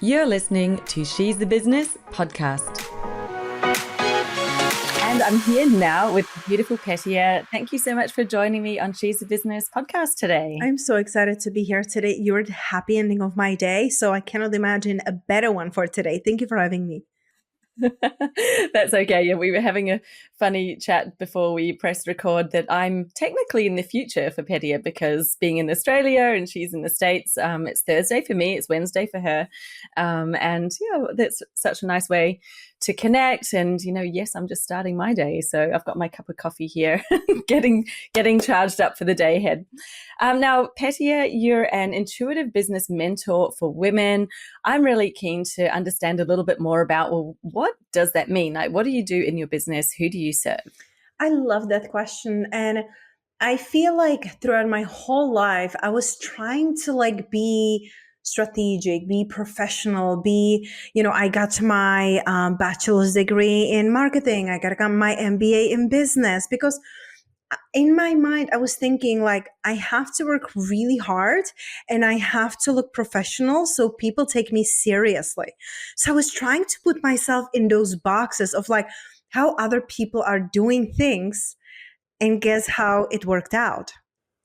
You're listening to She's the Business podcast. And I'm here now with the beautiful Petia. Thank you so much for joining me on She's the Business podcast today. I'm so excited to be here today. You're the happy ending of my day, so I cannot imagine a better one for today. Thank you for having me. That's okay. Yeah, we were having a funny chat before we pressed record that I'm technically in the future for Petia because being in Australia and she's in the States, it's Thursday for me, it's Wednesday for her. And yeah, that's such a nice way to connect. And, yes, I'm just starting my day. So I've got my cup of coffee here, getting charged up for the day ahead. Now, Petia, you're an intuitive business mentor for women. I'm really keen to understand a little bit more about, well, what does that mean? Like, what do you do in your business? Who do you serve? I love that question. And I feel like throughout my whole life, I was trying to be strategic, be professional, I got my bachelor's degree in marketing. I got my MBA in business because in my mind, I was thinking I have to work really hard and I have to look professional so people take me seriously. So I was trying to put myself in those boxes of how other people are doing things, and guess how it worked out?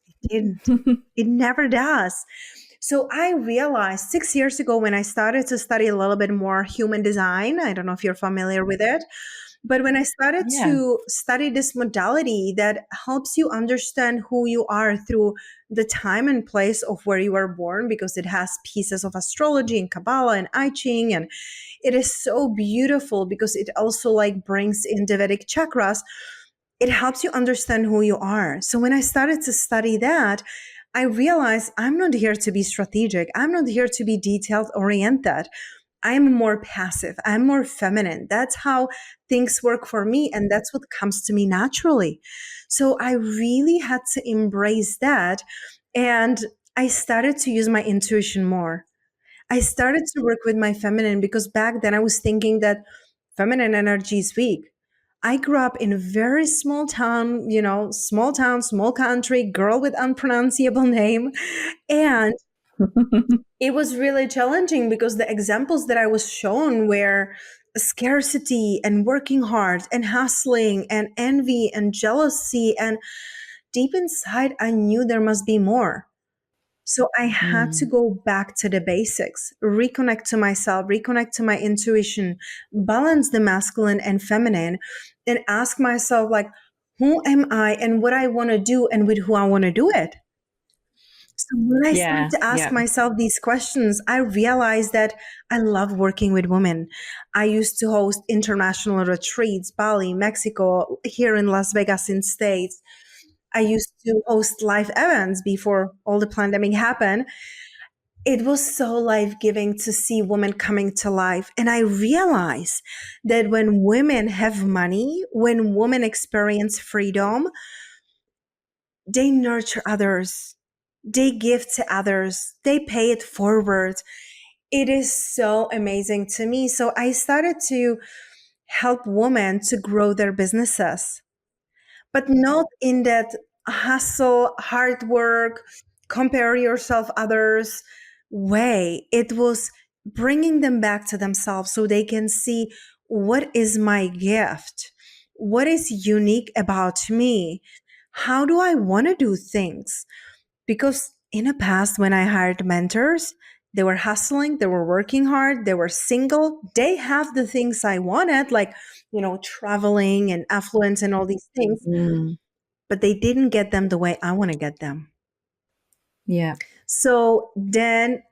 It didn't. It never does. So I realized 6 years ago when I started to study a little bit more human design, I don't know if you're familiar with it, but when I started to study this modality that helps you understand who you are through the time and place of where you were born, because it has pieces of astrology and Kabbalah and I Ching, and it is so beautiful because it also brings in the Vedic chakras. It helps you understand who you are. So when I started to study that, I realized I'm not here to be strategic. I'm not here to be detailed oriented. I'm more passive. I'm more feminine. That's how things work for me. And that's what comes to me naturally. So I really had to embrace that. And I started to use my intuition more. I started to work with my feminine because back then I was thinking that feminine energy is weak. I grew up in a very small town, small country, girl with unpronounceable name. And it was really challenging because the examples that I was shown were scarcity and working hard and hustling and envy and jealousy. And deep inside, I knew there must be more. So I had to go back to the basics, reconnect to myself, reconnect to my intuition, balance the masculine and feminine, and ask myself, who am I and what I want to do and with who I want to do it? So when I started to ask myself these questions, I realized that I love working with women. I used to host international retreats, Bali, Mexico, here in Las Vegas in States. I used to host live events before all the pandemic happened. It was so life-giving to see women coming to life. And I realized that when women have money, when women experience freedom, they nurture others. They give to others. They pay it forward. It is so amazing to me. So I started to help women to grow their businesses, but not in that hustle, hard work, compare yourself others way. It was bringing them back to themselves so they can see what is my gift? What is unique about me? How do I want to do things? Because in the past, when I hired mentors, they were hustling, they were working hard, they were single. They have the things I wanted, traveling and affluence and all these things, but they didn't get them the way I want to get them. Yeah. So then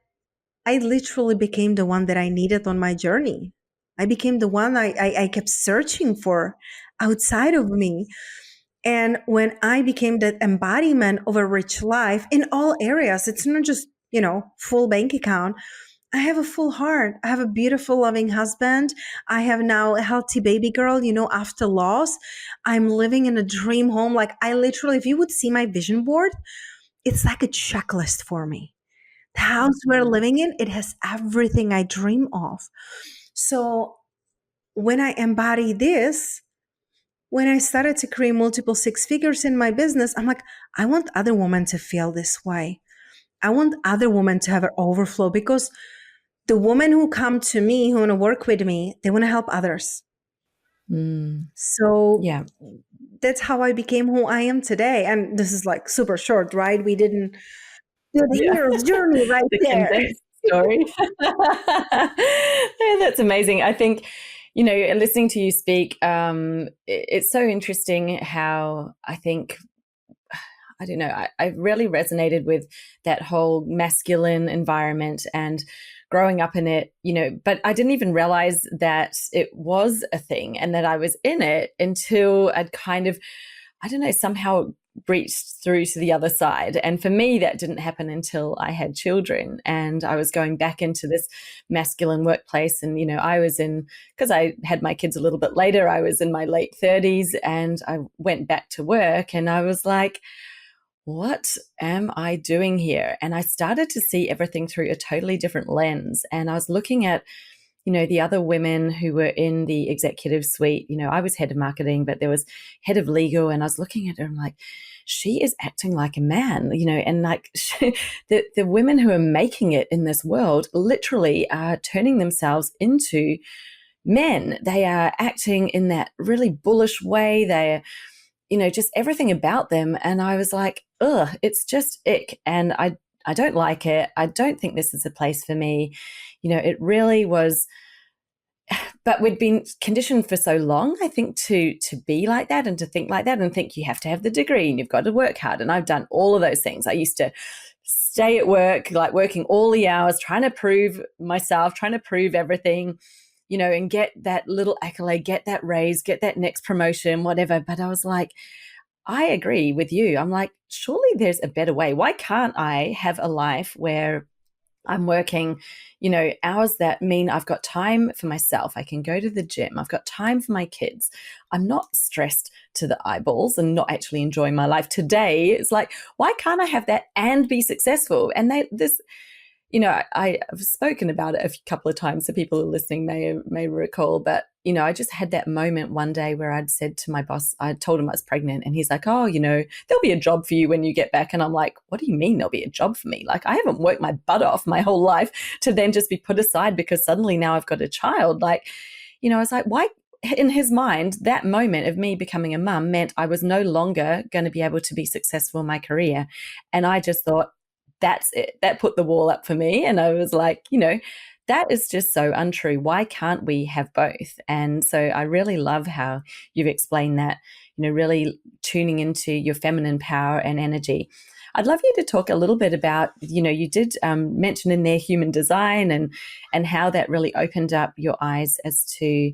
I literally became the one that I needed on my journey. I became the one I kept searching for outside of me. And when I became that embodiment of a rich life in all areas, it's not just, full bank account. I have a full heart. I have a beautiful, loving husband. I have now a healthy baby girl, after loss. I'm living in a dream home. I literally, if you would see my vision board, it's like a checklist for me. The house we're living in, it has everything I dream of. So when I embody this, when I started to create multiple six figures in my business, I'm like, I want other women to feel this way. I want other women to have an overflow because the women who come to me, who want to work with me, they want to help others. Mm. So Yeah. that's how I became who I am today. And this is like super short, right? We didn't do the Yeah. hero's journey right The there. condensed story. Yeah, that's amazing. I think, listening to you speak, it's so interesting how I think, I don't know, I really resonated with that whole masculine environment and growing up in it, but I didn't even realize that it was a thing and that I was in it until I'd kind of, I don't know, somehow breached through to the other side. And for me, that didn't happen until I had children and I was going back into this masculine workplace. And, I was because I had my kids a little bit later, I was in my late 30s and I went back to work and I was like, what am I doing here? And I started to see everything through a totally different lens. And I was looking at, the other women who were in the executive suite. I was head of marketing, but there was head of legal. And I was looking at her and I'm like, she is acting like a man, and like the women who are making it in this world literally are turning themselves into men. They are acting in that really bullish way. They're just everything about them. And I was like, ugh, it's just ick. And I don't like it. I don't think this is a place for me. It really was, but we'd been conditioned for so long, I think, to be like that and to think like that and think you have to have the degree and you've got to work hard. And I've done all of those things. I used to stay at work, like working all the hours, trying to prove myself, trying to prove everything, and get that little accolade, get that raise, get that next promotion, whatever. But I was like, I agree with you. I'm like, surely there's a better way. Why can't I have a life where I'm working, hours that mean I've got time for myself. I can go to the gym. I've got time for my kids. I'm not stressed to the eyeballs and not actually enjoying my life today. It's like, why can't I have that and be successful? And I've spoken about it a couple of times, so people who are listening may recall. But I just had that moment one day where I'd said to my boss, I told him I was pregnant, and he's like, "Oh, there'll be a job for you when you get back." And I'm like, "What do you mean there'll be a job for me? Like, I haven't worked my butt off my whole life to then just be put aside because suddenly now I've got a child." Like, I was like, why? In his mind, that moment of me becoming a mum meant I was no longer going to be able to be successful in my career, and I just thought, that's it. That put the wall up for me. And I was like, that is just so untrue. Why can't we have both? And so I really love how you've explained that, really tuning into your feminine power and energy. I'd love you to talk a little bit about, you did mention in there human design and how that really opened up your eyes as to,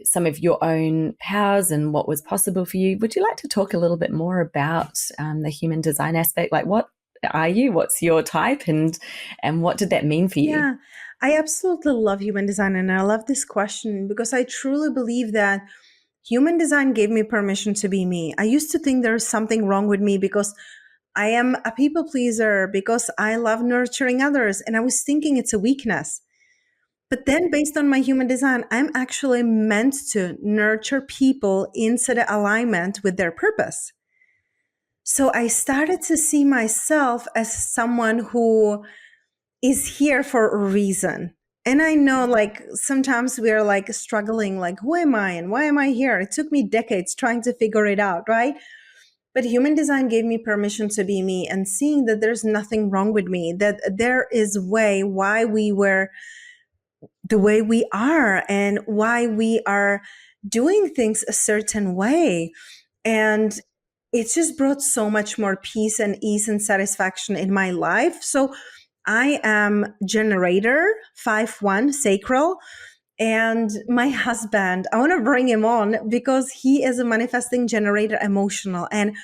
some of your own powers and what was possible for you. Would you like to talk a little bit more about the human design aspect? Like, what are you? What's your type? And what did that mean for you? Yeah, I absolutely love human design. And I love this question because I truly believe that human design gave me permission to be me. I used to think there's something wrong with me because I am a people pleaser, because I love nurturing others. And I was thinking it's a weakness. But then based on my human design, I'm actually meant to nurture people into the alignment with their purpose. So I started to see myself as someone who is here for a reason. And I know like sometimes we're like struggling, like, who am I and why am I here? It took me decades trying to figure it out, right? But human design gave me permission to be me, and seeing that there's nothing wrong with me, that there is a way why we were the way we are and why we are doing things a certain way. And it just brought so much more peace and ease and satisfaction in my life. So I am generator 5-1 sacral. And my husband, I want to bring him on because he is a manifesting generator emotional. And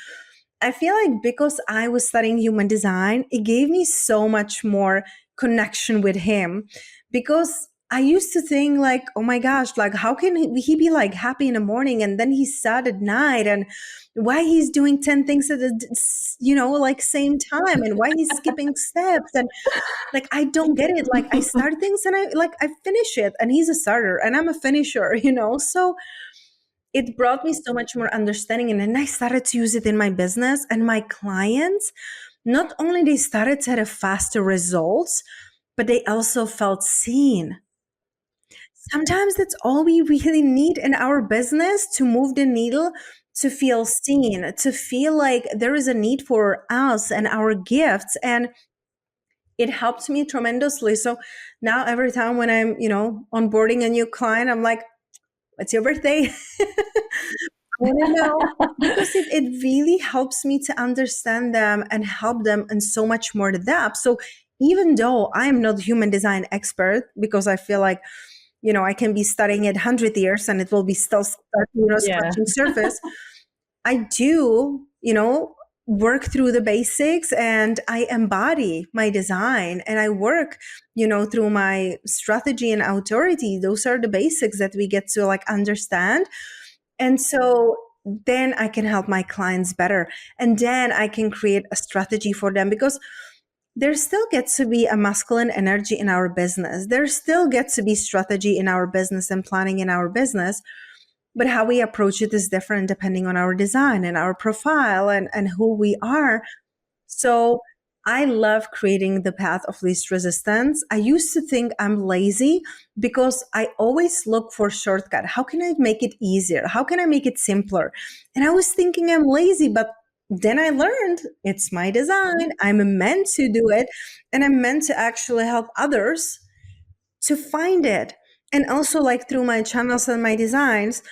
I feel like because I was studying human design, it gave me so much more connection with him, because I used to think like, oh my gosh, like how can he be like happy in the morning and then he's sad at night, and why he's doing 10 things at the, like same time, and why he's skipping steps, and like, I don't get it. Like I start things and I finish it, and he's a starter and I'm a finisher. So it brought me so much more understanding. And then I started to use it in my business, and my clients, not only they started to have faster results, but they also felt seen. Sometimes that's all we really need in our business to move the needle, to feel seen, to feel like there is a need for us and our gifts. And it helped me tremendously. So now every time when I'm, onboarding a new client, I'm like, what's your birthday? I want to know, because it really helps me to understand them and help them in so much more depth. So even though I am not human design expert, because I feel like, I can be studying it 100 years and it will be still, Yeah. scratching surface. I do, work through the basics, and I embody my design, and I work, through my strategy and authority. Those are the basics that we get to like understand. And so then I can help my clients better. And then I can create a strategy for them, because there still gets to be a masculine energy in our business. There still gets to be strategy in our business and planning in our business. But how we approach it is different depending on our design and our profile and who we are. So I love creating the path of least resistance. I used to think I'm lazy because I always look for shortcut. How can I make it easier? How can I make it simpler? And I was thinking I'm lazy, but then I learned it's my design. I'm meant to do it, and I'm meant to actually help others to find it. And also, like through my channels and my designs,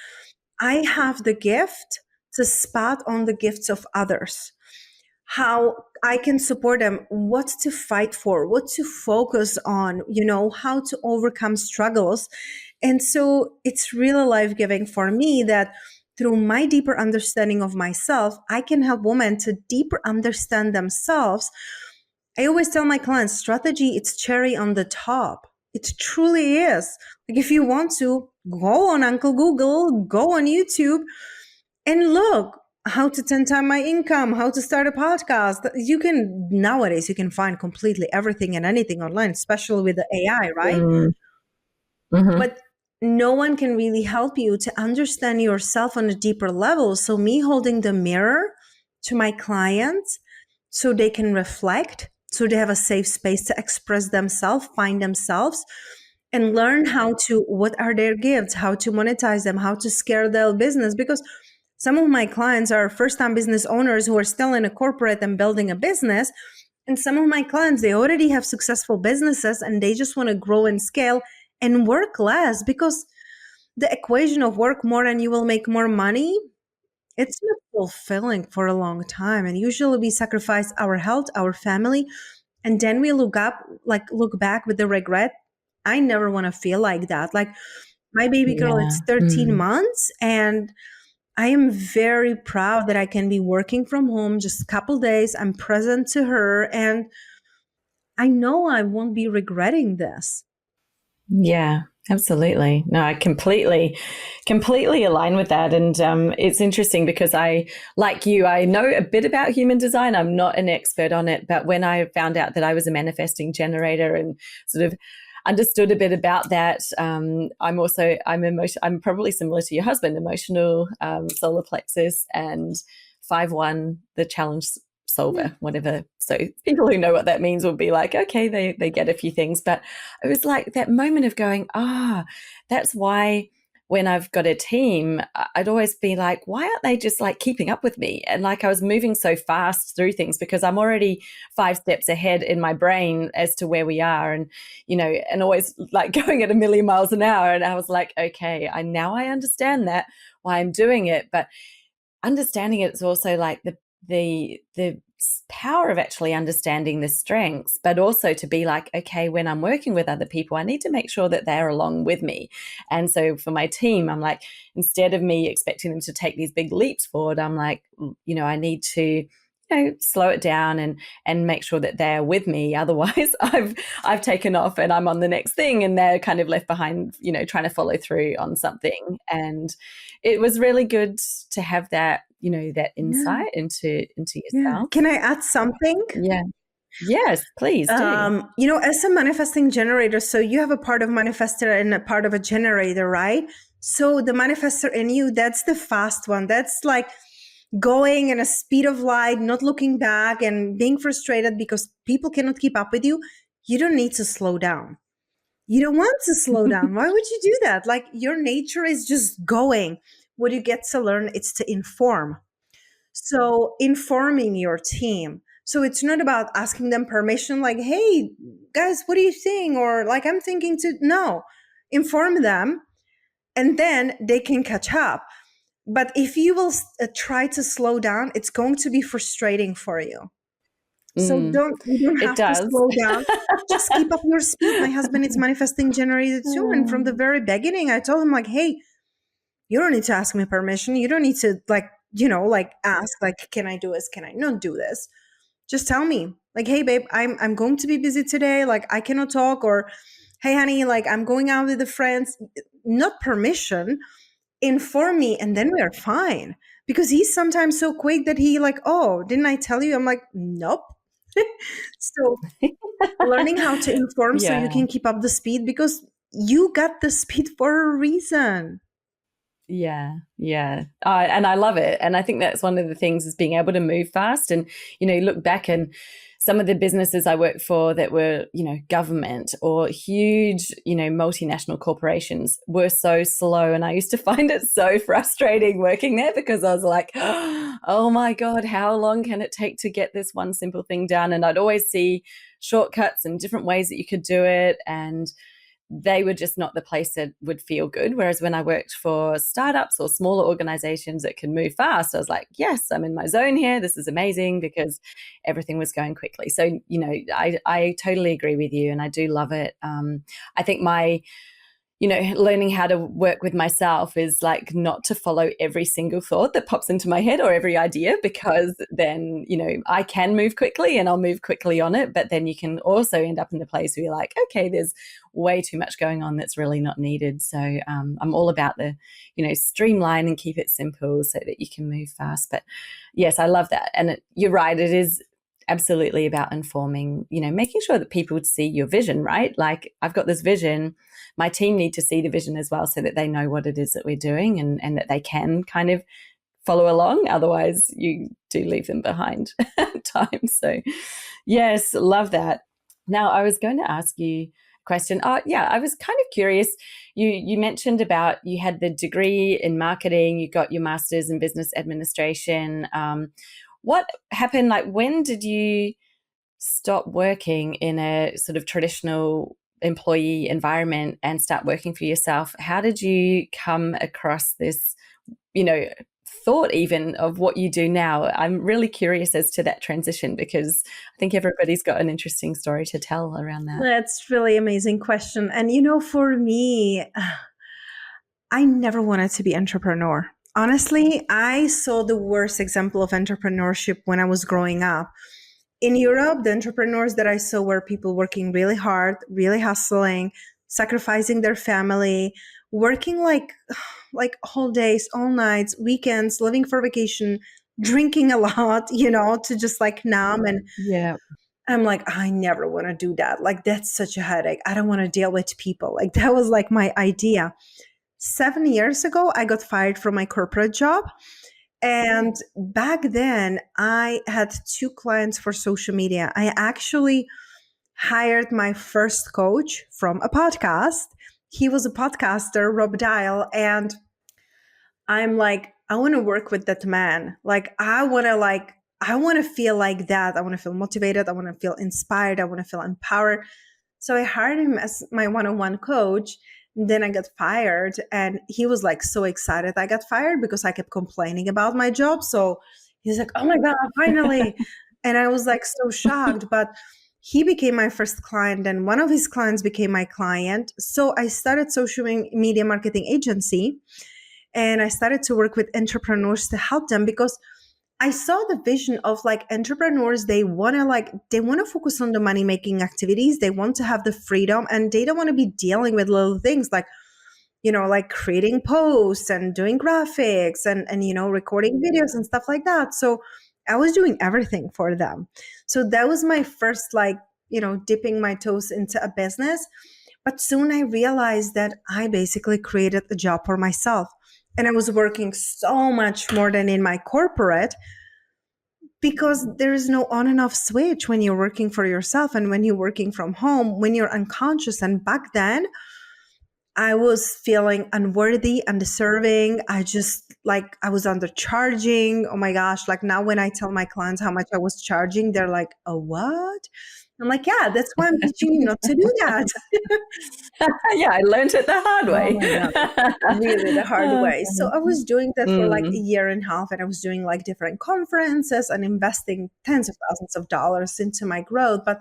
I have the gift to spot on the gifts of others, how I can support them, what to fight for, what to focus on, how to overcome struggles. And so it's really life-giving for me that through my deeper understanding of myself, I can help women to deeper understand themselves. I always tell my clients, strategy, it's cherry on the top. It truly is. Like if you want to, go on Uncle Google, go on YouTube, and look how to 10 times my income, how to start a podcast. Nowadays, you can find completely everything and anything online, especially with the AI, right? Mm-hmm. But no one can really help you to understand yourself on a deeper level. So me holding the mirror to my clients so they can reflect, so they have a safe space to express themselves, find themselves, and learn what are their gifts, how to monetize them, how to scale their business. Because some of my clients are first-time business owners who are still in a corporate and building a business. And some of my clients, they already have successful businesses and they just want to grow and scale and work less, because the equation of work more and you will make more money, it's not fulfilling for a long time. And usually we sacrifice our health, our family, and then we look back with the regret. I never want to feel like that. Like my baby girl, Yeah. it's 13 months, and I am very proud that I can be working from home just a couple days. I'm present to her, and I know I won't be regretting this. Yeah, absolutely. No, I completely align with that. And it's interesting because like you, I know a bit about human design. I'm not an expert on it, but when I found out that I was a manifesting generator and sort of understood a bit about that, I'm probably similar to your husband, emotional, solar plexus, and 5-1, the challenge solver, whatever. So people who know what that means will be like, okay, they get a few things. But it was like that moment of going, that's why when I've got a team, I'd always be like, why aren't they just like keeping up with me? And like I was moving so fast through things because I'm already 5 steps ahead in my brain as to where we are, and and always like going at a million miles an hour. And I was like, okay, I understand that, why I'm doing it. But understanding it's also like the power of actually understanding the strengths, but also to be like, okay, when I'm working with other people, I need to make sure that they're along with me. And so for my team, I'm like, instead of me expecting them to take these big leaps forward, I'm like, I need to slow it down and make sure that they're with me. Otherwise, I've taken off and I'm on the next thing, and they're kind of left behind, trying to follow through on something. And it was really good to have that, that insight into yourself. Can I add something? Yeah. Yes, please do. As a manifesting generator, so you have a part of manifestor and a part of a generator, right? So the manifestor in you, that's the fast one. That's like going in a speed of light, not looking back and being frustrated because people cannot keep up with you. you don't need to slow down. You don't want to slow down. Why would you do that? Like, your nature is just going. What you get to learn is to inform. So informing your team. So it's not about asking them permission, like, hey, guys, what do you think? Or like, I'm thinking to, no, inform them and then they can catch up. But if you will try to slow down, it's going to be frustrating for you. So you don't It have to does. slow down. Just keep up your speed. My husband is manifesting generated too. And from the very beginning, I told him like, hey, you don't need to ask me permission. You don't need to like, like ask, like, can I do this? Can I not do this? Just tell me like, hey babe, I'm going to be busy today. Like, I cannot talk. Or, hey honey, like, I'm going out with the friends. Not permission, inform me, and then we are fine. Because he's sometimes so quick that he like, oh, didn't I tell you? I'm like, nope. So learning how to inform so you Yeah. can keep up the speed, because you got the speed for a reason. Yeah, yeah. And I love it. And I think that's one of the things is being able to move fast. And, you look back and some of the businesses I worked for that were, government or huge, multinational corporations were so slow. And I used to find it so frustrating working there because I was like, oh my God, how long can it take to get this one simple thing done? And I'd always see shortcuts and different ways that you could do it. And they were just not the place that would feel good. Whereas when I worked for startups or smaller organizations that can move fast, I was like, yes, I'm in my zone here. This is amazing because everything was going quickly. So, I totally agree with you and I do love it. I think learning how to work with myself is like not to follow every single thought that pops into my head or every idea, because then, I can move quickly and I'll move quickly on it. But then you can also end up in the place where you're like, okay, there's way too much going on that's really not needed. So I'm all about the, streamline and keep it simple so that you can move fast. But yes, I love that. And you're right. It is absolutely about informing, making sure that people would see your vision, right? Like, I've got this vision. My team need to see the vision as well so that they know what it is that we're doing and that they can kind of follow along. Otherwise, you do leave them behind at times. So, yes, love that. Now, I was going to ask you a question. Oh, yeah, I was kind of curious. You mentioned about you had the degree in marketing, you got your master's in business administration. What happened? Like, when did you stop working in a sort of traditional employee environment and start working for yourself? How did you come across this, thought even of what you do now? I'm really curious as to that transition because I think everybody's got an interesting story to tell around that. That's really amazing question. And for me, I never wanted to be entrepreneur. Honestly, I saw the worst example of entrepreneurship when I was growing up. In Europe, the entrepreneurs that I saw were people working really hard, really hustling, sacrificing their family, working like whole days, all nights, weekends, living for vacation, drinking a lot, to just like numb. And Yeah. I'm like, I never want to do that. Like, that's such a headache. I don't want to deal with people. Like, that was like my idea. 7 years ago, I got fired from my corporate job. And back then, I had 2 clients for social media. I actually hired my first coach from a podcast. He was a podcaster, Rob Dial. And I'm like, I want to work with that man. Like, I want to feel like that. I want to feel motivated. I want to feel inspired. I want to feel empowered. So I hired him as my one-on-one coach. Then I got fired and he was like so excited I got fired because I kept complaining about my job. So he's like, oh my God, finally. And I was like so shocked, but he became my first client and one of his clients became my client. So I started social media marketing agency and I started to work with entrepreneurs to help them because I saw the vision of like entrepreneurs. They want to focus on the money making activities. They want to have the freedom and they don't want to be dealing with little things like, like creating posts and doing graphics and recording videos and stuff like that. So I was doing everything for them. So that was my first dipping my toes into a business. But soon I realized that I basically created a job for myself. And I was working so much more than in my corporate because there is no on and off switch when you're working for yourself and when you're working from home, when you're unconscious. And back then, I was feeling unworthy, undeserving. I just like, I was undercharging. Oh my gosh. Like now, when I tell my clients how much I was charging, they're like, oh, what? I'm like, yeah, that's why I'm teaching you not to do that. Yeah, I learned it the hard Oh way. my God. Really the hard Oh, way. So funny. I was doing that for like a Mm, year and a half, and I was doing like different conferences and investing tens of thousands of dollars into my growth. But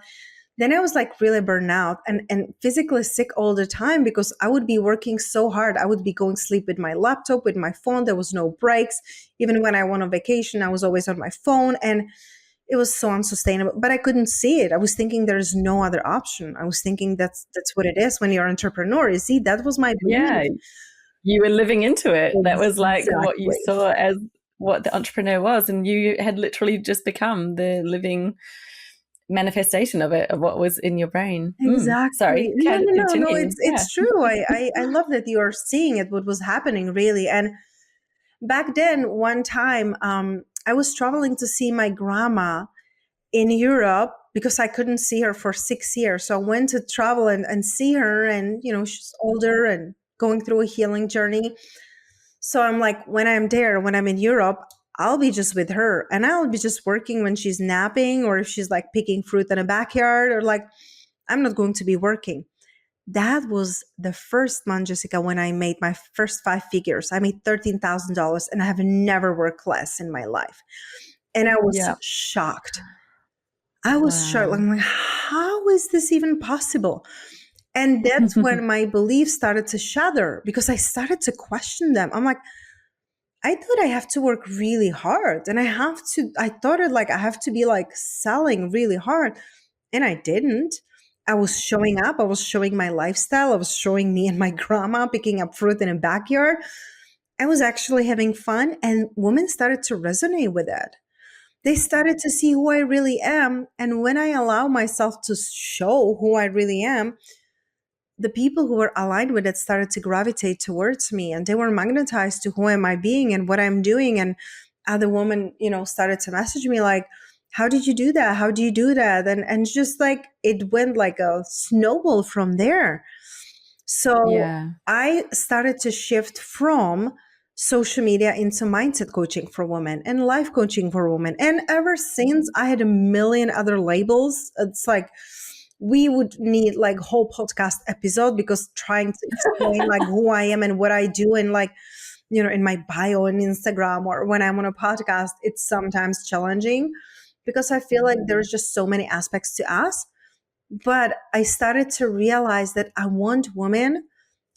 then I was like really burned out and physically sick all the time because I would be working so hard. I would be going to sleep with my laptop, with my phone. There was no breaks. Even when I went on vacation, I was always on my phone. And it was so unsustainable, but I couldn't see it. I was thinking there's no other option. I was thinking that's what it is when you're an entrepreneur. You see, that was my belief. yeah, you were living into it. That was like what you Exactly. saw as what the entrepreneur was, and you had literally just become the living manifestation of it, of what was in your brain. Exactly. Sorry, No, can no, no, no. continue. Yeah. It's true. I love that you're seeing it, what was happening really. And back then, one time, I was traveling to see my grandma in Europe because I couldn't see her for 6 years. So I went to travel and see her, and she's older and going through a healing journey. So I'm like, when I'm there, when I'm in Europe, I'll be just with her and I'll be just working when she's napping or if she's like picking fruit in a backyard, or like I'm not going to be working. That was the first month, Jessica, when I made my first 5 figures. I made $13,000 and I have never worked less in my life. And I was Yeah. shocked. I was shocked. Wow. I'm like, how is this even possible? And that's when my beliefs started to shatter because I started to question them. I'm like, I thought I have to work really hard and I thought it like I have to be like selling really hard. And I didn't. I was showing up. I was showing my lifestyle. I was showing me and my grandma picking up fruit in a backyard. I was actually having fun, and women started to resonate with it. They started to see who I really am. And when I allow myself to show who I really am, the people who were aligned with it started to gravitate towards me, and they were magnetized to who am I being and what I'm doing. And other women, started to message me like, how did you do that? How do you do that? And just like it went like a snowball from there. So Yeah. I started to shift from social media into mindset coaching for women and life coaching for women. And ever since, I had a million other labels. It's like we would need like whole podcast episode because trying to explain like who I am and what I do and like, in my bio on Instagram or when I'm on a podcast, it's sometimes challenging because I feel like there's just so many aspects to us. But I started to realize that I want women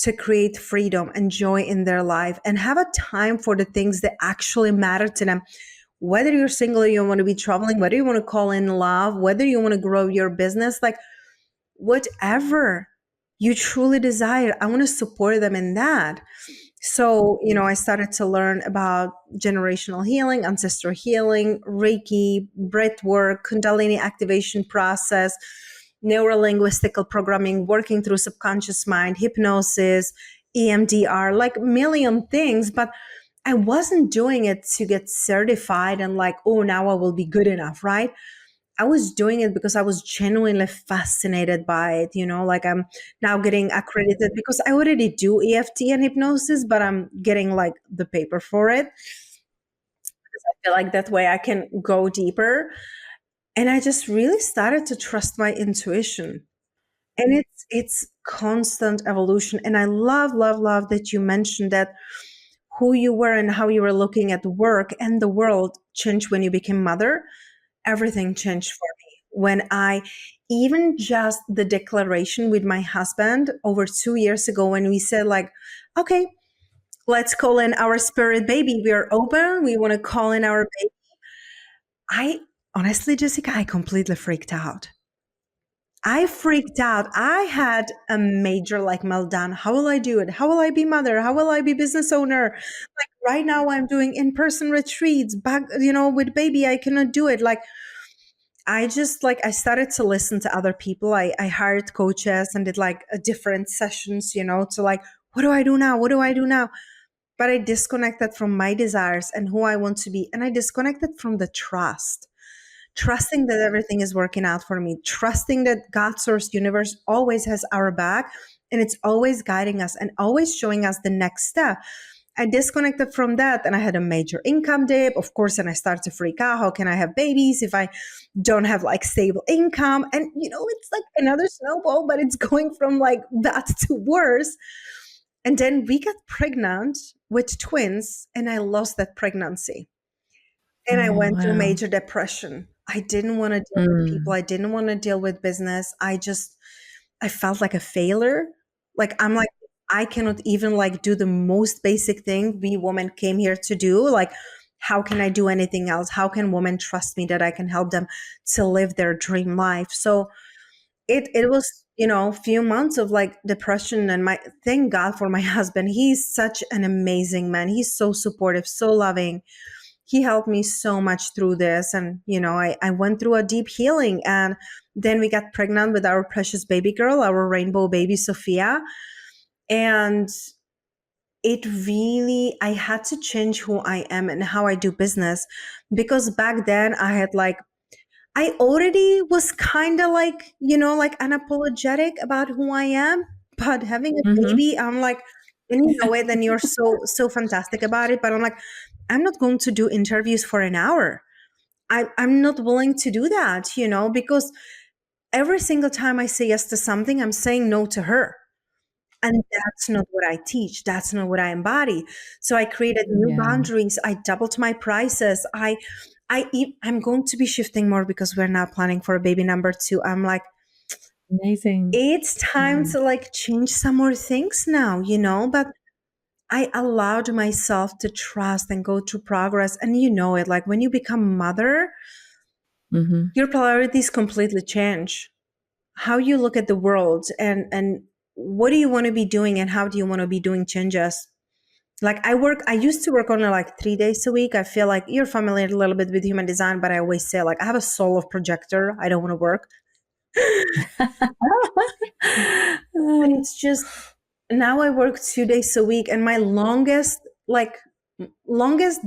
to create freedom and joy in their life and have a time for the things that actually matter to them. Whether you're single, you want to be traveling, whether you want to call in love, whether you want to grow your business, like whatever you truly desire, I want to support them in that. So, I started to learn about generational healing, ancestral healing, Reiki, breath work, Kundalini activation process, neurolinguistical programming, working through subconscious mind, hypnosis, EMDR, like a million things. But I wasn't doing it to get certified and like, oh, now I will be good enough, right? I was doing it because I was genuinely fascinated by it, like I'm now getting accredited because I already do EFT and hypnosis, but I'm getting like the paper for it. I feel like that way I can go deeper. And I just really started to trust my intuition. And it's constant evolution. And I love that you mentioned that who you were and how you were looking at work and the world changed when you became mother. Everything changed for me when I even just the declaration with my husband over 2 years ago when we said like, okay, let's call in our spirit baby. We are open. We want to call in our baby. I honestly, Jessica, I completely freaked out. I freaked out. I had a major like meltdown. How will I do it? How will I be mother? How will I be business owner? Like right now I'm doing in-person retreats back, with baby, I cannot do it. Like I just like I started to listen to other people. I hired coaches and did like a different sessions, to like, what do I do now? What do I do now? But I disconnected from my desires and who I want to be. And I disconnected from the trust. trusting that everything is working out for me, trusting that God source universe always has our back and it's always guiding us and always showing us the next step. I disconnected from that and I had a major income dip, of course, and I started to freak out. How can I have babies if I don't have like stable income? And it's like another snowball, but it's going from like bad to worse. And then we got pregnant with twins and I lost that pregnancy. And I Oh, went through wow. major depression. I didn't want to deal with people. Mm. I didn't want to deal with business. I felt like a failure. Like, I'm like, I cannot even like do the most basic thing we women came here to do. Like, how can I do anything else? How can women trust me that I can help them to live their dream life? So it was, a few months of like depression, and my thank God for my husband. He's such an amazing man. He's so supportive, so loving. He helped me so much through this. And, I went through a deep healing. And then we got pregnant with our precious baby girl, our rainbow baby, Sophia. And I had to change who I am and how I do business, because back then I already was kind of like, like unapologetic about who I am. But having a Hmm. baby, I'm like, and then you're so fantastic about it. But I'm like, I'm not going to do interviews for an hour. I'm not willing to do that, because every single time I say yes to something, I'm saying no to her. And that's not what I teach. That's not what I embody. So I created new Yeah. boundaries. I doubled my prices. I'm going to be shifting more because we're now planning for a baby number 2. I'm like, Amazing. it's time Yeah. to like change some more things now, but I allowed myself to trust and go through progress. And it, like when you become a mother, Hmm. your priorities completely change. How you look at the world and what do you want to be doing and how do you want to be doing changes. Like I used to work only like 3 days a week. I feel like you're familiar a little bit with human design, but I always say like I have a soul of projector. I don't want to work. But it's just now I work 2 days a week, and my longest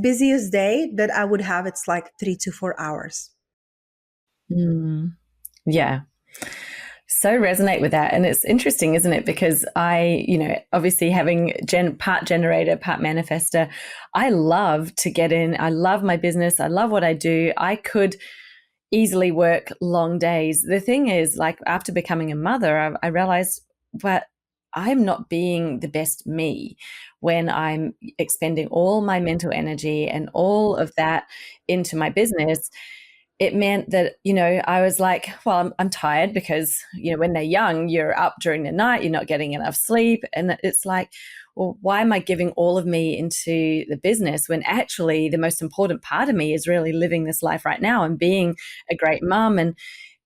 busiest day that I would have, it's like 3 to 4 hours. Mm. Yeah. So resonate with that. And it's interesting, isn't it? Because obviously having part generator, part manifester, I love to get in. I love my business. I love what I do. I could easily work long days. The thing is, like after becoming a mother, I realized what I'm not being the best me when I'm expending all my mental energy and all of that into my business. It meant that, I was like, well, I'm tired because, when they're young, you're up during the night, you're not getting enough sleep. And it's like, well, why am I giving all of me into the business when actually the most important part of me is really living this life right now and being a great mom? And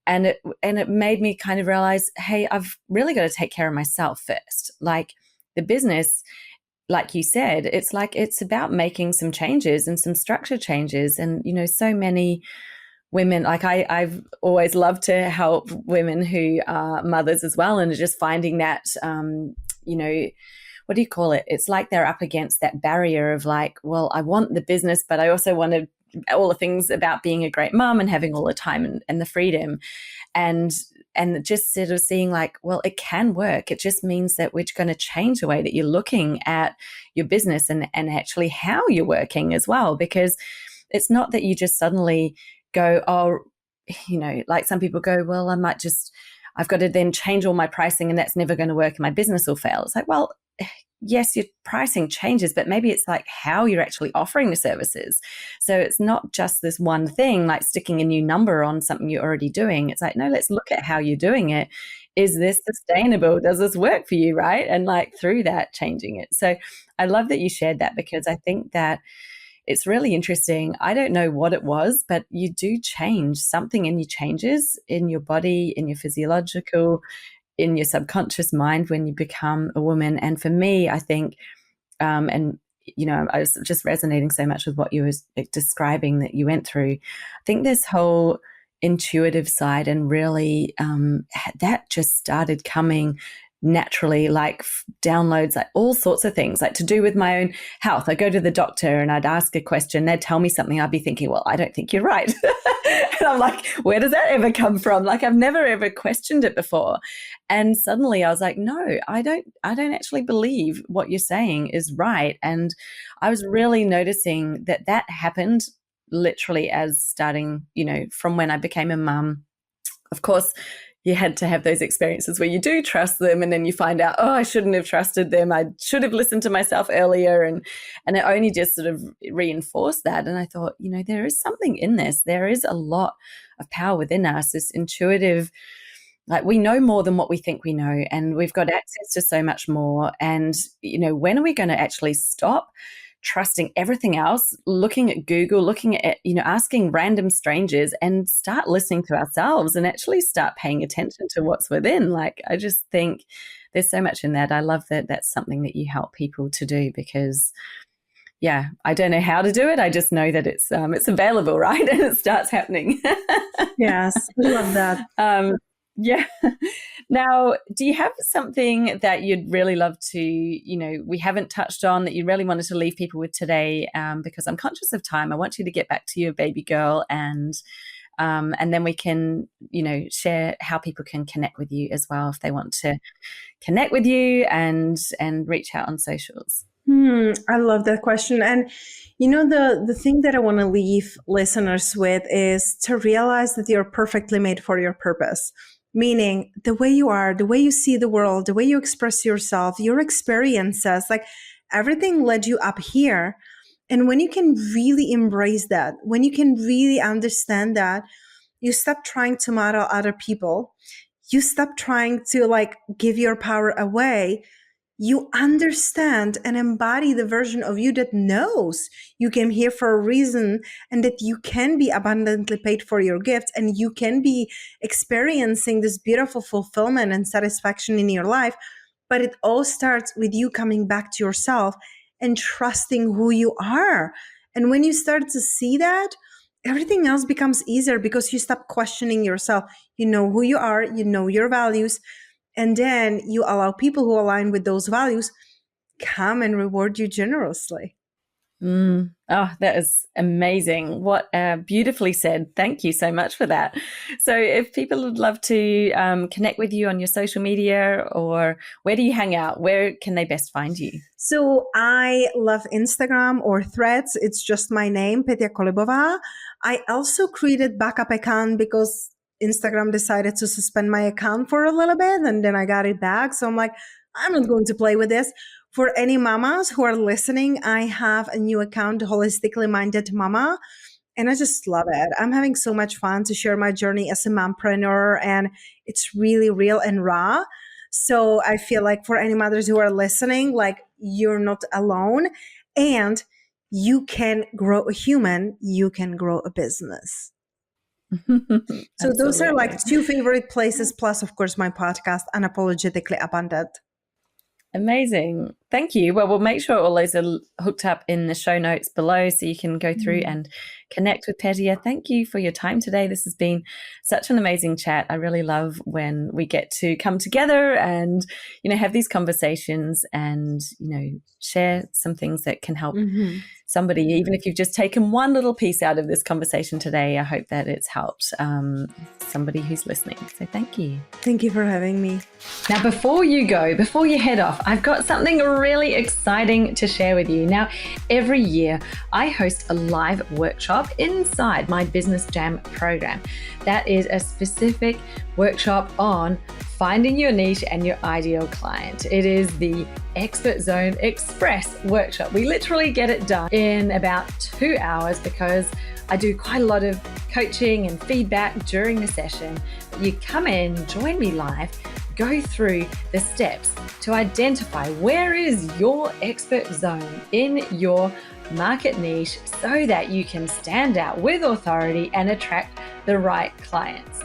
it made me kind of realize, hey, I've really got to take care of myself first. Like the business, like you said, it's about making some changes and some structure changes. And, so many women, like I've always loved to help women who are mothers as well, and just finding that what do you call it, it's like they're up against that barrier of like, well, I want the business, but I also wanted all the things about being a great mom and having all the time and the freedom, and just sort of seeing like, well, it can work. It just means that we're going to change the way that you're looking at your business and actually how you're working as well, because it's not that you just suddenly go, oh, like some people go, well, I've got to then change all my pricing and that's never going to work and my business will fail. It's like, well, yes, your pricing changes, but maybe it's like how you're actually offering the services. So it's not just this one thing, like sticking a new number on something you're already doing. It's like, no, let's look at how you're doing it. Is this sustainable? Does this work for you? Right. And like through that, changing it. So I love that you shared that, because I think that it's really interesting. I don't know what it was, but you do change something, and you changes in your body, in your physiological, in your subconscious mind when you become a woman. And for me, I think, and I was just resonating so much with what you were describing that you went through. I think this whole intuitive side and really that just started coming naturally like downloads like all sorts of things like to do with my own health. I go to the doctor and I'd ask a question, they'd tell me something, I'd be thinking, well, I don't think you're right. And I'm like, where does that ever come from? Like, I've never ever questioned it before. And suddenly I was like, no, I don't actually believe what you're saying is right. And I was really noticing that happened literally as starting, from when I became a mum. Of course, you had to have those experiences where you do trust them and then you find out, oh, I shouldn't have trusted them. I should have listened to myself earlier. And it only just sort of reinforced that. And I thought, there is something in this. There is a lot of power within us, this intuitive, like we know more than what we think we know, and we've got access to so much more. And, when are we going to actually stop trusting everything else, looking at Google, looking at, asking random strangers, and start listening to ourselves and actually start paying attention to what's within? Like, I just think there's so much in that. I love that that's something that you help people to do, because I don't know how to do it. I just know that it's available, right? And it starts happening. Yes, I love that. Yeah. Now, do you have something that you'd really love to, we haven't touched on, that you really wanted to leave people with today? Because I'm conscious of time. I want you to get back to your baby girl, and then we can, share how people can connect with you as well if they want to connect with you and reach out on socials. I love that question. And the thing that I want to leave listeners with is to realize that you're perfectly made for your purpose. Meaning the way you are, the way you see the world, the way you express yourself, your experiences, like everything led you up here. And when you can really embrace that, when you can really understand that, you stop trying to model other people. You stop trying to like give your power away. You understand and embody the version of you that knows you came here for a reason, and that you can be abundantly paid for your gifts, and you can be experiencing this beautiful fulfillment and satisfaction in your life. But it all starts with you coming back to yourself and trusting who you are. And when you start to see that, everything else becomes easier, because you stop questioning yourself. You know who you are, you know your values. And then you allow people who align with those values come and reward you generously. Oh, that is amazing. What beautifully said. Thank you so much for that. So if people would love to connect with you on your social media, or where do you hang out? Where can they best find you? So I love Instagram or Threads. It's just my name, Petia Kolibova. I also created backup account because Instagram decided to suspend my account for a little bit, and then I got it back. So I'm like, I'm not going to play with this. For any mamas who are listening, I have a new account, Holistically Minded Mama, and I just love it. I'm having so much fun to share my journey as a mompreneur, and it's really real and raw. So I feel like for any mothers who are listening, like, you're not alone, and you can grow a human, you can grow a business. So those are like two favorite places, plus of course my podcast, Unapologetically Abundant. Amazing. Thank you. Well, we'll make sure all those are hooked up in the show notes below, so you can go through and connect with Petia. Thank you for your time today. This has been such an amazing chat. I really love when we get to come together and, have these conversations and, share some things that can help somebody. Even if you've just taken one little piece out of this conversation today, I hope that it's helped somebody who's listening. So thank you. Thank you for having me. Now, before you head off, I've got something really exciting to share with you. Now, every year I host a live workshop inside my Business Jam program. That is a specific workshop on finding your niche and your ideal client. It is the Expert Zone Express workshop. We literally get it done in about 2 hours, because I do quite a lot of coaching and feedback during the session. You come in, join me live, go through the steps to identify where is your expert zone in your market niche, so that you can stand out with authority and attract the right clients.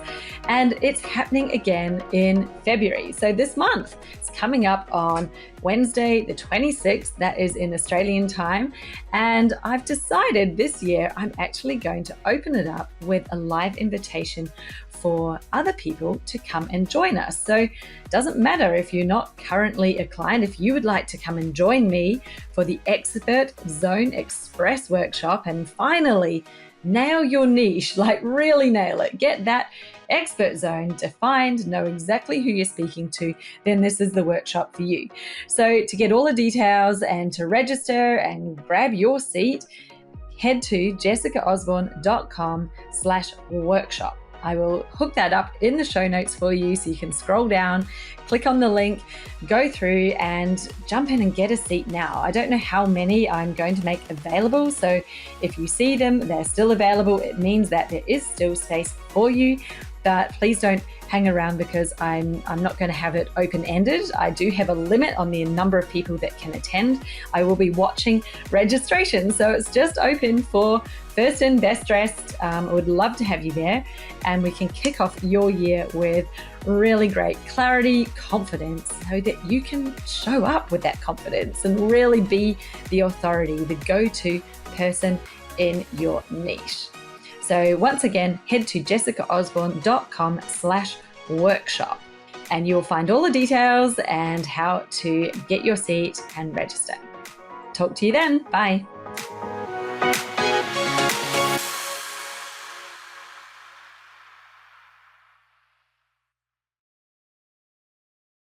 And it's happening again in February. So this month, it's coming up on Wednesday, the 26th. That is in Australian time. And I've decided this year I'm actually going to open it up with a live invitation for other people to come and join us. So it doesn't matter if you're not currently a client, if you would like to come and join me for the Expert Zone Express workshop and finally nail your niche, like really nail it, get that expert zone defined, know exactly who you're speaking to, then this is the workshop for you. So to get all the details and to register and grab your seat, head to jessicaosborne.com/workshop. I will hook that up in the show notes for you so you can scroll down, click on the link, go through and jump in and get a seat now. I don't know how many I'm going to make available, so if you see them, they're still available. It means that there is still space for you, but please don't hang around because I'm not going to have it open-ended. I do have a limit on the number of people that can attend. I will be watching registration, so it's just open for first in, best dressed. I would love to have you there, and we can kick off your year with really great clarity, confidence, so that you can show up with that confidence and really be the authority, the go-to person in your niche. So once again, head to jessicaosborne.com/workshop and you'll find all the details and how to get your seat and register. Talk to you then. Bye.